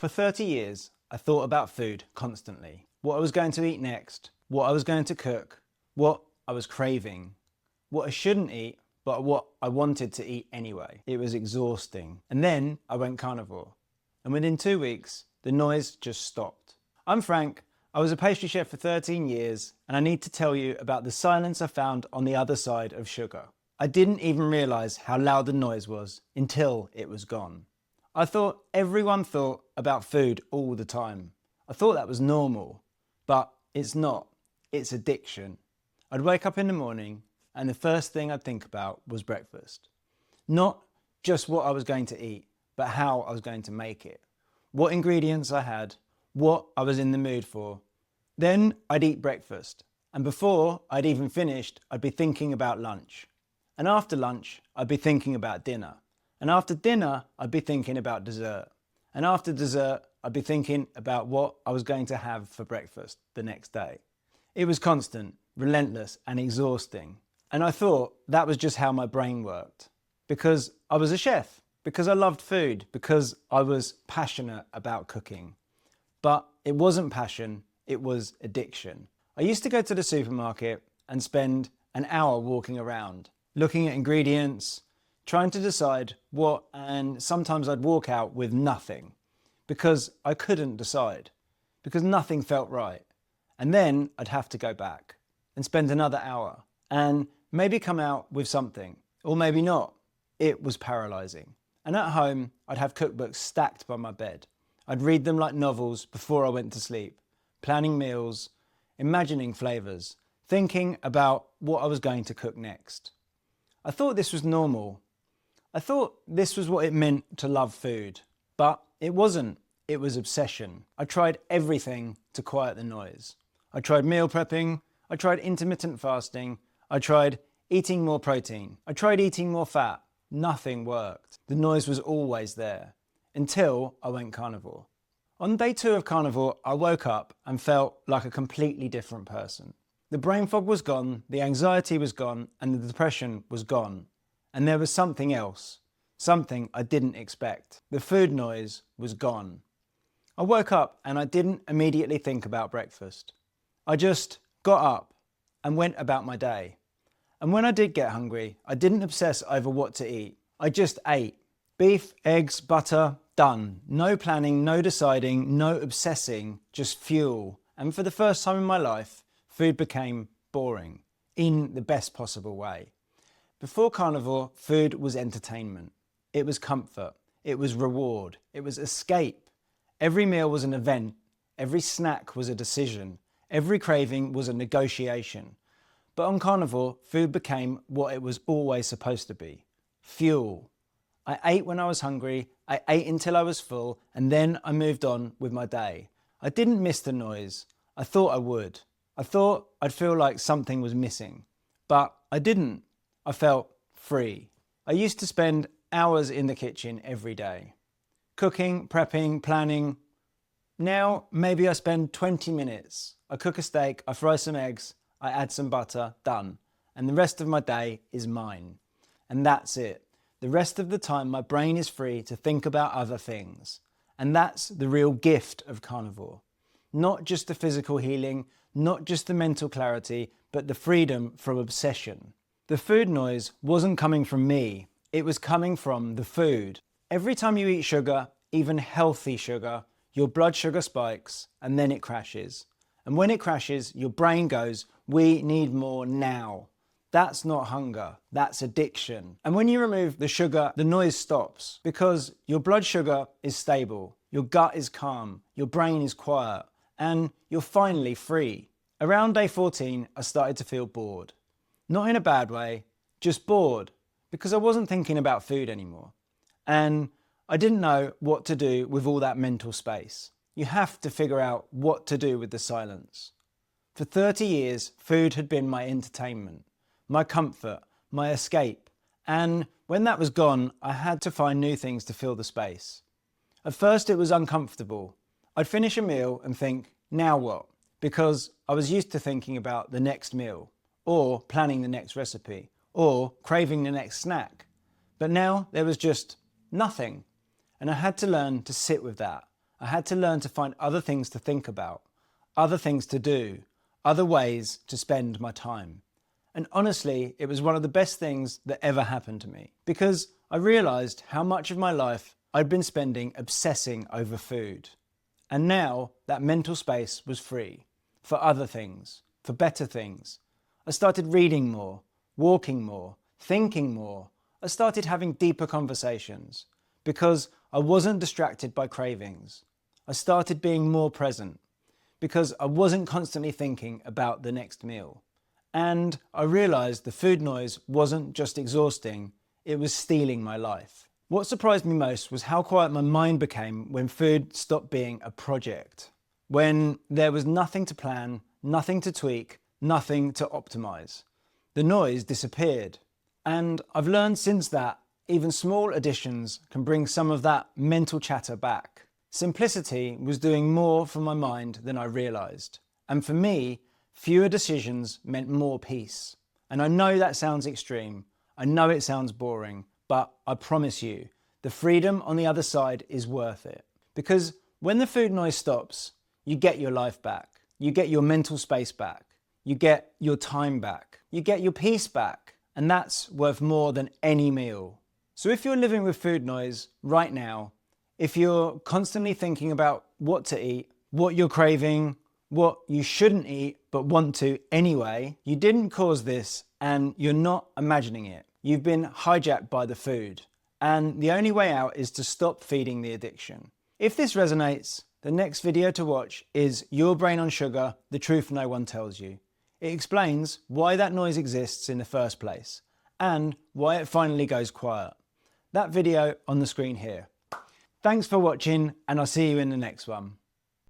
For 30 years, I thought about food constantly. What I was going to eat next, what I was going to cook, what I was craving, what I shouldn't eat, but what I wanted to eat anyway. It was exhausting. And then I went carnivore. And within 2 weeks, the noise just stopped. I'm Frank. I was a pastry chef for 13 years, and I need to tell you about the silence I found on the other side of sugar. I didn't even realize how loud the noise was until it was gone. I thought everyone thought about food all the time. I thought that was normal, but it's not. It's addiction. I'd wake up in the morning and the first thing I'd think about was breakfast. Not just what I was going to eat, but how I was going to make it. What ingredients I had, what I was in the mood for. Then I'd eat breakfast. And before I'd even finished, I'd be thinking about lunch. And after lunch, I'd be thinking about dinner. And after dinner, I'd be thinking about dessert. And after dessert, I'd be thinking about what I was going to have for breakfast the next day. It was constant, relentless, and exhausting. And I thought that was just how my brain worked. Because I was a chef, because I loved food, because I was passionate about cooking. But it wasn't passion, it was addiction. I used to go to the supermarket and spend an hour walking around, looking at ingredients, trying to decide what, and sometimes I'd walk out with nothing because I couldn't decide, because nothing felt right. And then I'd have to go back and spend another hour and maybe come out with something, or maybe not. It was paralyzing. And at home, I'd have cookbooks stacked by my bed. I'd read them like novels before I went to sleep, planning meals, imagining flavors, thinking about what I was going to cook next. I thought this was normal. I thought this was what it meant to love food, but it wasn't. It was obsession. I tried everything to quiet the noise. I tried meal prepping. I tried intermittent fasting. I tried eating more protein. I tried eating more fat. Nothing worked. The noise was always there until I went carnivore. On day 2 of carnivore, I woke up and felt like a completely different person. The brain fog was gone, the anxiety was gone, and the depression was gone. And there was something else, something I didn't expect. The food noise was gone. I woke up and I didn't immediately think about breakfast. I just got up and went about my day. And when I did get hungry, I didn't obsess over what to eat. I just ate. Beef, eggs, butter, done. No planning, no deciding, no obsessing, just fuel. And for the first time in my life, food became boring in the best possible way. Before carnivore, food was entertainment. It was comfort. It was reward. It was escape. Every meal was an event. Every snack was a decision. Every craving was a negotiation. But on carnivore, food became what it was always supposed to be. Fuel. I ate when I was hungry. I ate until I was full, and then I moved on with my day. I didn't miss the noise. I thought I would. I thought I'd feel like something was missing. But I didn't. I felt free. I used to spend hours in the kitchen every day, cooking, prepping, planning. Now, maybe I spend 20 minutes. I cook a steak, I fry some eggs, I add some butter, done. And the rest of my day is mine. And that's it. The rest of the time, my brain is free to think about other things. And that's the real gift of carnivore. Not just the physical healing, not just the mental clarity, but the freedom from obsession. The food noise wasn't coming from me, it was coming from the food. Every time you eat sugar, even healthy sugar, your blood sugar spikes and then it crashes. And when it crashes, your brain goes, we need more now. That's not hunger, that's addiction. And when you remove the sugar, the noise stops because your blood sugar is stable, your gut is calm, your brain is quiet, and you're finally free. Around day 14, I started to feel bored. Not in a bad way, just bored, because I wasn't thinking about food anymore. And I didn't know what to do with all that mental space. You have to figure out what to do with the silence. For 30 years, food had been my entertainment, my comfort, my escape. And when that was gone, I had to find new things to fill the space. At first, it was uncomfortable. I'd finish a meal and think, now what? Because I was used to thinking about the next meal, or planning the next recipe, or craving the next snack. But now there was just nothing. And I had to learn to sit with that. I had to learn to find other things to think about, other things to do, other ways to spend my time. And honestly, it was one of the best things that ever happened to me, because I realised how much of my life I'd been spending obsessing over food. And now that mental space was free for other things, for better things. I started reading more, walking more, thinking more. I started having deeper conversations because I wasn't distracted by cravings. I started being more present because I wasn't constantly thinking about the next meal. And I realised the food noise wasn't just exhausting, it was stealing my life. What surprised me most was how quiet my mind became when food stopped being a project. When there was nothing to plan, nothing to tweak, nothing to optimise. The noise disappeared. And I've learned since that even small additions can bring some of that mental chatter back. Simplicity was doing more for my mind than I realised. And for me, fewer decisions meant more peace. And I know that sounds extreme. I know it sounds boring, but I promise you, the freedom on the other side is worth it. Because when the food noise stops, you get your life back. You get your mental space back. You get your time back. You get your peace back. And that's worth more than any meal. So if you're living with food noise right now, if you're constantly thinking about what to eat, what you're craving, what you shouldn't eat but want to anyway, you didn't cause this and you're not imagining it. You've been hijacked by the food. And the only way out is to stop feeding the addiction. If this resonates, the next video to watch is Your Brain on Sugar, The Truth No One Tells You. It explains why that noise exists in the first place and why it finally goes quiet. That video on the screen here. Thanks for watching, and I'll see you in the next one.